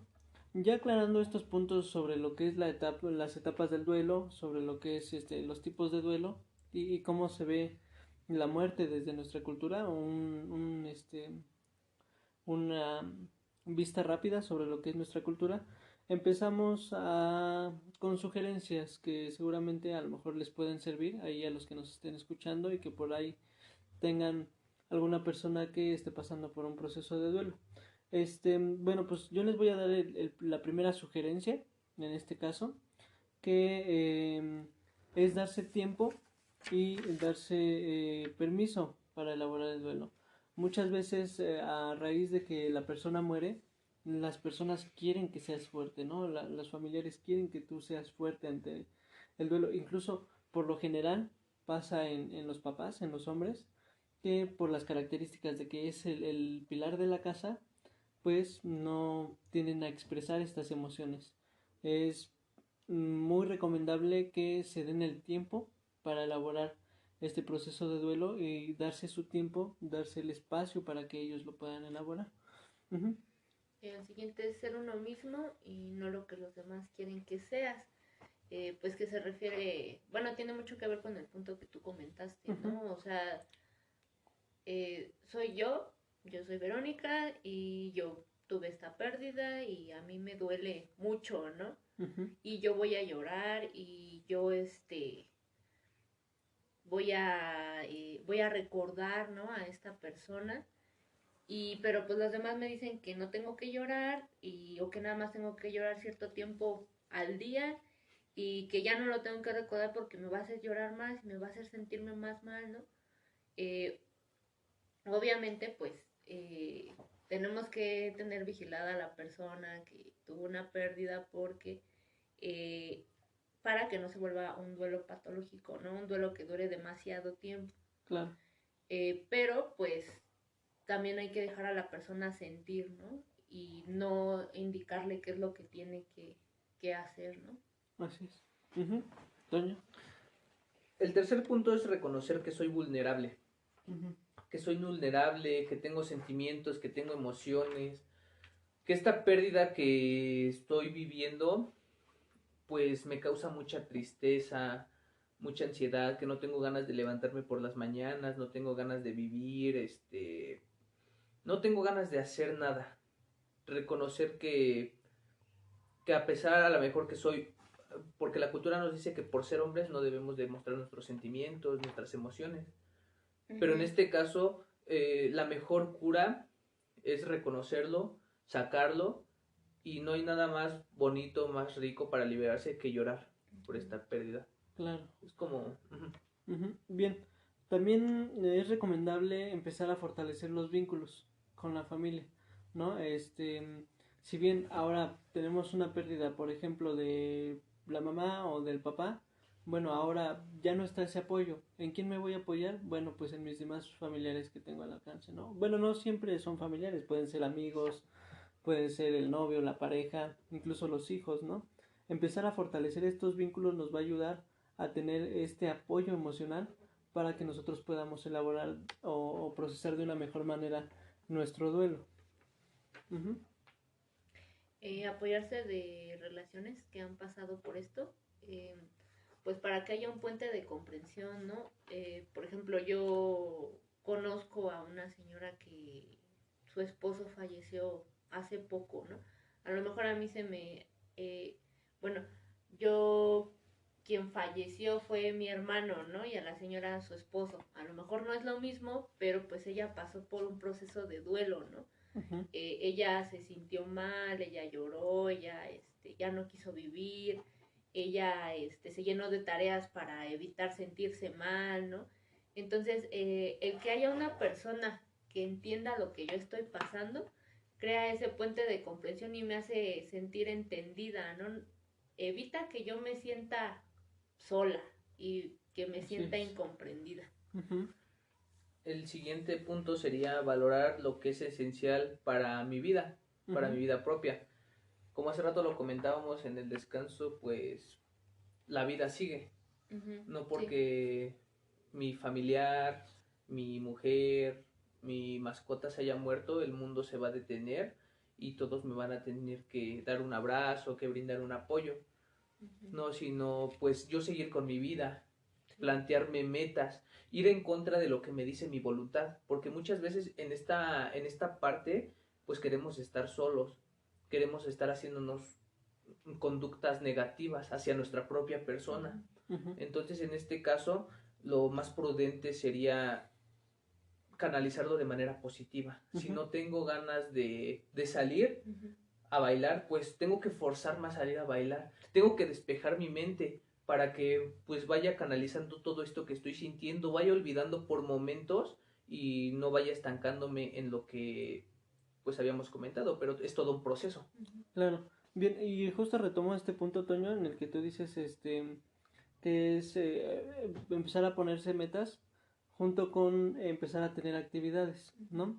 ya aclarando estos puntos sobre lo que es las etapas del duelo, sobre lo que es los tipos de duelo y cómo se ve la muerte desde nuestra cultura, una vista rápida sobre lo que es nuestra cultura, empezamos con sugerencias que seguramente a lo mejor les pueden servir ahí a los que nos estén escuchando y que por ahí tengan alguna persona que esté pasando por un proceso de duelo. Bueno, pues yo les voy a dar la primera sugerencia, en este caso, que es darse tiempo y darse permiso para elaborar el duelo. Muchas veces a raíz de que la persona muere, las personas quieren que seas fuerte, ¿no? Los familiares quieren que tú seas fuerte ante el duelo. Incluso por lo general pasa en los papás, en los hombres, que por las características de que es el pilar de la casa, pues no tienden a expresar estas emociones. Es muy recomendable que se den el tiempo para elaborar este proceso de duelo y darse su tiempo, darse el espacio para que ellos lo puedan elaborar. Uh-huh. El siguiente es ser uno mismo y no lo que los demás quieren que seas. Pues que se refiere, bueno, tiene mucho que ver con el punto que tú comentaste, ¿no? Uh-huh. O sea, soy yo soy Verónica y yo tuve esta pérdida y a mí me duele mucho, ¿no? Uh-huh. Y yo voy a llorar y yo voy a recordar, ¿no? A esta persona. Pero pues los demás me dicen que no tengo que llorar o que nada más tengo que llorar cierto tiempo al día y que ya no lo tengo que recordar porque me va a hacer llorar más y me va a hacer sentirme más mal, ¿no? Obviamente pues tenemos que tener vigilada a la persona que tuvo una pérdida porque para que no se vuelva un duelo patológico, ¿no? Un duelo que dure demasiado tiempo. Claro. Pero pues también hay que dejar a la persona sentir, ¿no? Y no indicarle qué es lo que tiene que hacer, ¿no? Así es. Uh-huh. Toño. El tercer punto es reconocer que soy vulnerable. Uh-huh. Que soy vulnerable, que tengo sentimientos, que tengo emociones, que esta pérdida que estoy viviendo pues me causa mucha tristeza, mucha ansiedad, que no tengo ganas de levantarme por las mañanas, no tengo ganas de vivir, no tengo ganas de hacer nada. Reconocer que a pesar a lo mejor que soy, porque la cultura nos dice que por ser hombres no debemos demostrar nuestros sentimientos, nuestras emociones. Pero en este caso, la mejor cura es reconocerlo, sacarlo, y no hay nada más bonito, más rico para liberarse que llorar por esta pérdida. Claro. Es como... Ujú. Bien, también es recomendable empezar a fortalecer los vínculos con la familia, ¿no? Si bien ahora tenemos una pérdida, por ejemplo, de la mamá o del papá, bueno, ahora ya no está ese apoyo. ¿En quién me voy a apoyar? Bueno, pues en mis demás familiares que tengo al alcance, ¿no? Bueno, no siempre son familiares, pueden ser amigos, puede ser el novio, la pareja, incluso los hijos, ¿no? Empezar a fortalecer estos vínculos nos va a ayudar a tener este apoyo emocional para que nosotros podamos elaborar o procesar de una mejor manera nuestro duelo. Ujú. Apoyarse de relaciones que han pasado por esto, pues para que haya un puente de comprensión, ¿no? Por ejemplo, yo conozco a una señora que su esposo falleció hace poco, ¿no? A lo mejor a mí bueno, yo, quien falleció fue mi hermano, ¿no? Y a la señora su esposo. A lo mejor no es lo mismo, pero pues ella pasó por un proceso de duelo, ¿no? Uh-huh. Ella se sintió mal, ella lloró, ella ya no quiso vivir, ella se llenó de tareas para evitar sentirse mal, ¿no? Entonces, el que haya una persona que entienda lo que yo estoy pasando, crea ese puente de comprensión y me hace sentir entendida, ¿no? Evita que yo me sienta sola y que me Así sienta es. incomprendida. Uh-huh. El siguiente punto sería valorar lo que es esencial para mi vida, para Uh-huh. mi vida propia. Como hace rato lo comentábamos en el descanso, pues la vida sigue. Uh-huh. No Sí. porque mi familiar, mi mujer, mi mascota se haya muerto, el mundo se va a detener y todos me van a tener que dar un abrazo, que brindar un apoyo. Uh-huh. No, sino pues yo seguir con mi vida, plantearme metas, ir en contra de lo que me dice mi voluntad, porque muchas veces en esta parte pues queremos estar solos, queremos estar haciéndonos conductas negativas hacia nuestra propia persona. Uh-huh. Entonces en este caso lo más prudente sería canalizarlo de manera positiva. Uh-huh. Si no tengo ganas de salir Uh-huh. a bailar, pues tengo que forzarme a salir a bailar, tengo que despejar mi mente para que pues vaya canalizando todo esto que estoy sintiendo, vaya olvidando por momentos y no vaya estancándome en lo que pues habíamos comentado, pero es todo un proceso. Claro. Bien, y justo retomo este punto, Toño, en el que tú dices, que es empezar a ponerse metas junto con empezar a tener actividades, ¿no?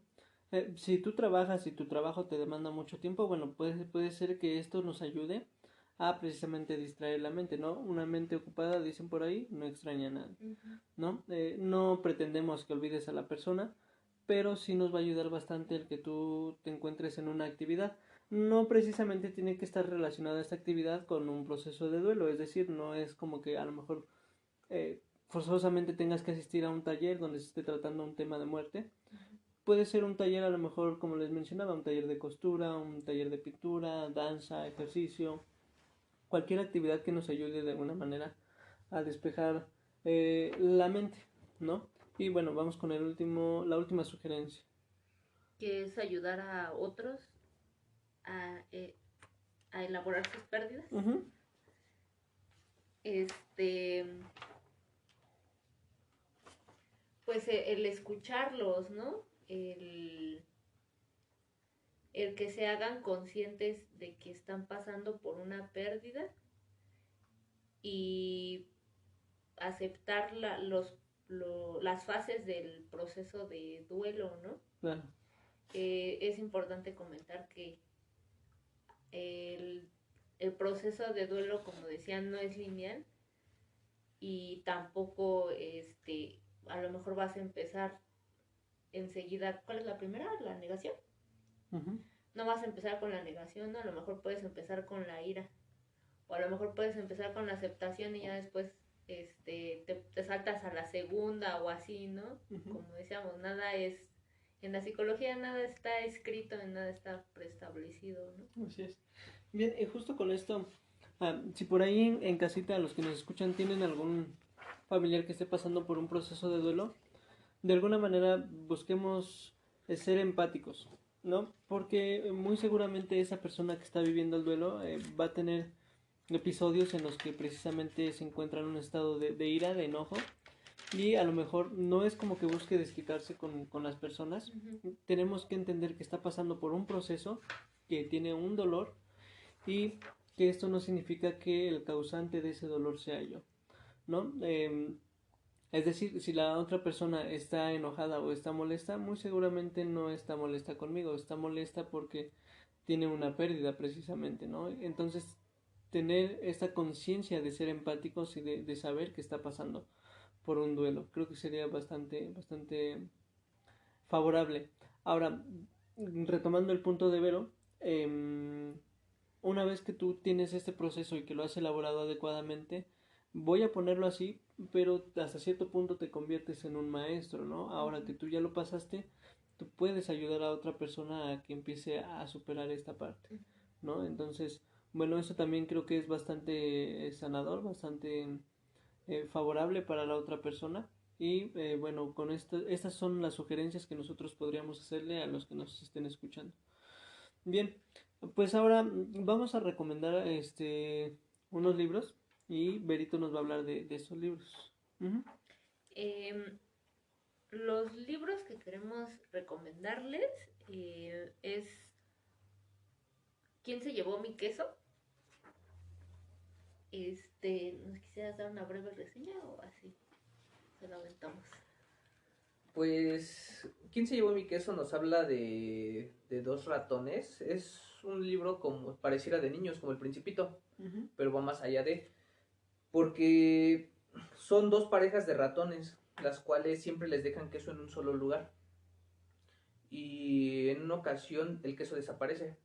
Si tú trabajas y tu trabajo te demanda mucho tiempo, bueno, puede ser que esto nos ayude a precisamente distraer la mente, ¿no? Una mente ocupada, dicen por ahí, no extraña nada, ¿no? No pretendemos que olvides a la persona, pero sí nos va a ayudar bastante el que tú te encuentres en una actividad. No precisamente tiene que estar relacionada esta actividad con un proceso de duelo, es decir, no es como que a lo mejor forzosamente tengas que asistir a un taller donde se esté tratando un tema de muerte. Puede ser un taller a lo mejor, como les mencionaba, un taller de costura, un taller de pintura, danza, ejercicio, cualquier actividad que nos ayude de alguna manera a despejar la mente, ¿no? Y bueno, vamos con la última sugerencia. Que es ayudar a otros a, eh, a elaborar sus pérdidas. Uh-huh. Pues el escucharlos, ¿no? El que se hagan conscientes de que están pasando por una pérdida y aceptar las fases del proceso de duelo, ¿no? Claro. Es importante comentar que el proceso de duelo, como decían, no es lineal y tampoco a lo mejor vas a empezar enseguida. ¿Cuál es la primera? ¿La negación? Uh-huh. No vas a empezar con la negación, ¿no? A lo mejor puedes empezar con la ira o a lo mejor puedes empezar con la aceptación y ya después te saltas a la segunda o así, ¿no? Uh-huh. Como decíamos, en la psicología nada está escrito, nada está preestablecido, ¿no? Así es. Bien, y justo con esto, si por ahí en casita los que nos escuchan tienen algún familiar que esté pasando por un proceso de duelo, de alguna manera busquemos ser empáticos, ¿no? Porque muy seguramente esa persona que está viviendo el duelo va a tener episodios en los que precisamente se encuentra en un estado de ira, de enojo, y a lo mejor no es como que busque desquitarse con las personas. Tenemos que entender que está pasando por un proceso, que tiene un dolor y que esto no significa que el causante de ese dolor sea yo, ¿no? Es decir, si la otra persona está enojada o está molesta, muy seguramente no está molesta conmigo, está molesta porque tiene una pérdida precisamente, ¿no? Entonces, tener esta conciencia de ser empáticos y de saber que está pasando por un duelo, creo que sería bastante favorable. Ahora, retomando el punto de Vero, una vez que tú tienes este proceso y que lo has elaborado adecuadamente, voy a ponerlo así, pero hasta cierto punto te conviertes en un maestro, ¿no? Ahora que tú ya lo pasaste, tú puedes ayudar a otra persona a que empiece a superar esta parte, ¿no? Entonces, bueno, eso también creo que es bastante sanador, bastante favorable para la otra persona. Y bueno, con estas son las sugerencias que nosotros podríamos hacerle a los que nos estén escuchando. Bien, pues ahora vamos a recomendar unos libros y Berito nos va a hablar de esos libros. Ujú. Los libros que queremos recomendarles es ¿Quién se llevó mi queso? ¿Nos quisieras dar una breve reseña o así? Se lo aventamos. Pues, ¿Quién se llevó mi queso? Nos habla de dos ratones. Es un libro como pareciera de niños, como El Principito, pero va más allá porque son dos parejas de ratones, las cuales siempre les dejan queso en un solo lugar. Y en una ocasión el queso desaparece.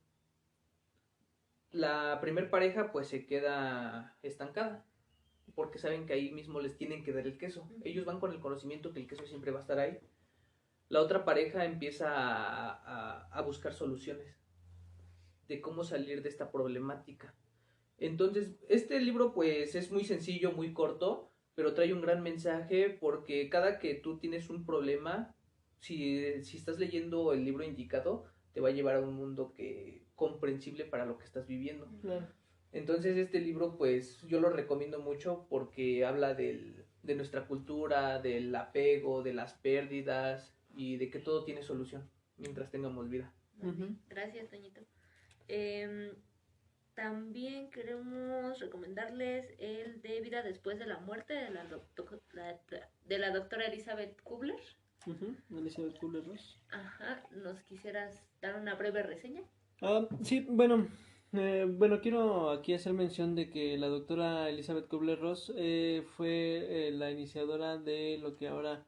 La primer pareja pues se queda estancada, porque saben que ahí mismo les tienen que dar el queso. Ellos van con el conocimiento que el queso siempre va a estar ahí. La otra pareja empieza a buscar soluciones de cómo salir de esta problemática. Entonces, este libro pues es muy sencillo, muy corto, pero trae un gran mensaje porque cada que tú tienes un problema, si estás leyendo el libro indicado, te va a llevar a un mundo comprensible para lo que estás viviendo. Claro. Entonces este libro pues yo lo recomiendo mucho porque habla de nuestra cultura, del apego, de las pérdidas y de que todo tiene solución mientras tengamos vida. Ujú. Gracias, Toñito. También queremos recomendarles el de Vida después de la muerte de la doctora Elizabeth Kubler. Elizabeth Kubler-Ross. Ajá, ¿nos quisieras dar una breve reseña? Sí, bueno, bueno, quiero aquí hacer mención de que la doctora Elizabeth Kubler-Ross fue la iniciadora de lo que ahora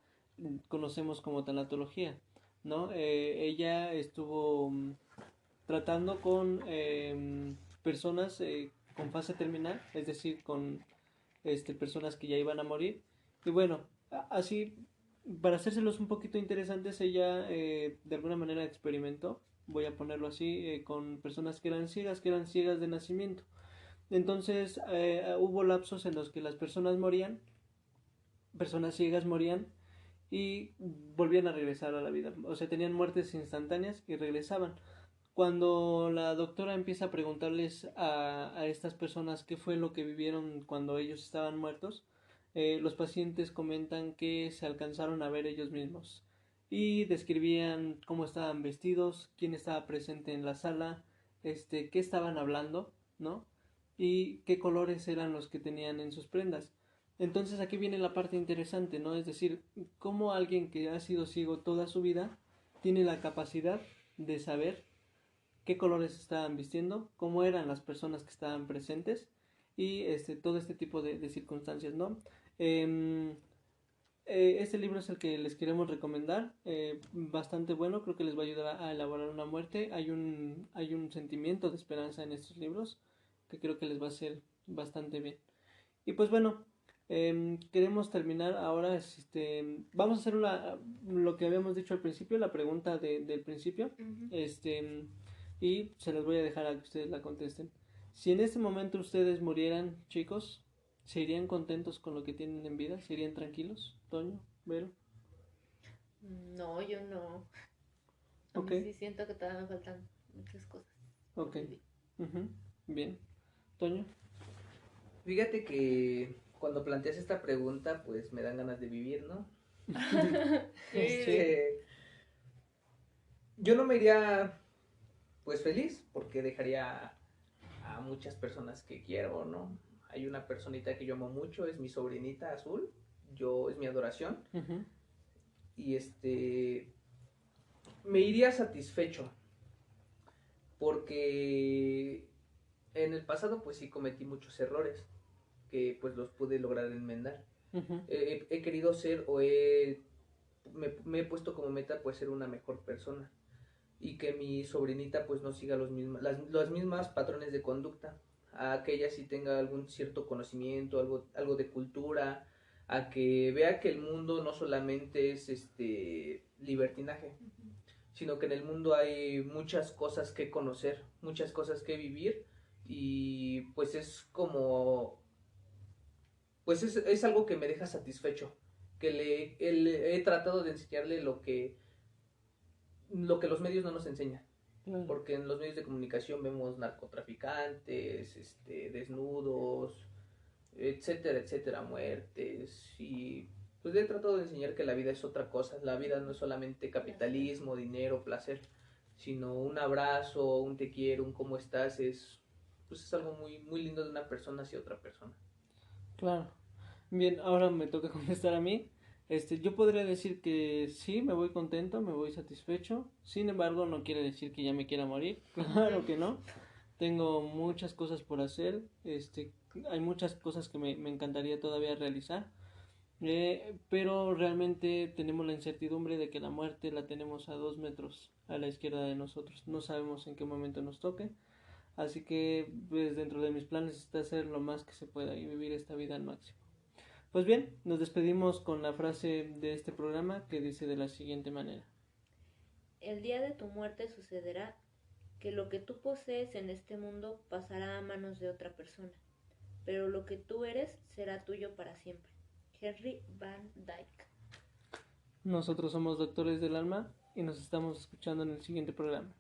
conocemos como tanatología, ¿no? Ella estuvo tratando con personas con fase terminal, es decir, con personas que ya iban a morir. Y bueno, así, para hacérselos un poquito interesantes, ella de alguna manera experimentó, voy a ponerlo así, con personas que eran ciegas de nacimiento. Entonces hubo lapsos en los que las personas morían, personas ciegas morían y volvían a regresar a la vida. O sea, tenían muertes instantáneas y regresaban. Cuando la doctora empieza a preguntarles a estas personas qué fue lo que vivieron cuando ellos estaban muertos, los pacientes comentan que se alcanzaron a ver ellos mismos y describían cómo estaban vestidos, quién estaba presente en la sala, qué estaban hablando, ¿no? Y qué colores eran los que tenían en sus prendas. Entonces aquí viene la parte interesante, ¿no? Es decir, cómo alguien que ha sido ciego toda su vida tiene la capacidad de saber qué colores estaban vistiendo, cómo eran las personas que estaban presentes y todo este tipo de circunstancias, ¿no? Este libro es el que les queremos recomendar, bastante bueno, creo que les va a ayudar a elaborar una muerte. Hay un sentimiento de esperanza en estos libros que creo que les va a hacer bastante bien. Y pues bueno, queremos terminar ahora, vamos a hacer lo que habíamos dicho al principio, la pregunta del principio, y se las voy a dejar a que ustedes la contesten. Si en este momento ustedes murieran, chicos, ¿se irían contentos con lo que tienen en vida? ¿Se irían tranquilos? Toño, Vero. No, yo no. A Ok. mí sí siento que todavía me faltan muchas cosas. Ok. Bien. Toño. Fíjate que cuando planteas esta pregunta, pues me dan ganas de vivir, ¿no? Sí. Yo no me iría, pues feliz, porque dejaría a muchas personas que quiero, ¿no? Hay una personita que yo amo mucho, es mi sobrinita Azul, es mi adoración, Ujú. y me iría satisfecho, porque en el pasado pues sí cometí muchos errores, que pues los pude lograr enmendar. Ujú. He querido ser me he puesto como meta pues ser una mejor persona y que mi sobrinita pues no siga las mismas patrones de conducta, a que ella sí tenga algún cierto conocimiento, algo de cultura, a que vea que el mundo no solamente es libertinaje, sino que en el mundo hay muchas cosas que conocer, muchas cosas que vivir y pues es como pues es algo que me deja satisfecho, que he tratado de enseñarle lo que los medios no nos enseñan, Claro. porque en los medios de comunicación vemos narcotraficantes, desnudos, etcétera, etcétera, muertes, y pues le he tratado de enseñar que la vida es otra cosa, la vida no es solamente capitalismo, dinero, placer, sino un abrazo, un te quiero, un cómo estás, pues es algo muy, muy lindo de una persona hacia otra persona. Claro. Bien, ahora me toca contestar a mí. Yo podría decir que sí, me voy contento, me voy satisfecho. Sin embargo, no quiere decir que ya me quiera morir. Claro que no. Tengo muchas cosas por hacer. Hay muchas cosas que me encantaría todavía realizar. Pero realmente tenemos la incertidumbre de que la muerte la tenemos a 2 metros a la izquierda de nosotros. No sabemos en qué momento nos toque. Así que, pues, dentro de mis planes está hacer lo más que se pueda y vivir esta vida al máximo. Pues bien, nos despedimos con la frase de este programa que dice de la siguiente manera. El día de tu muerte sucederá que lo que tú posees en este mundo pasará a manos de otra persona, pero lo que tú eres será tuyo para siempre. Henry Van Dyke. Nosotros somos Doctores del Alma y nos estamos escuchando en el siguiente programa.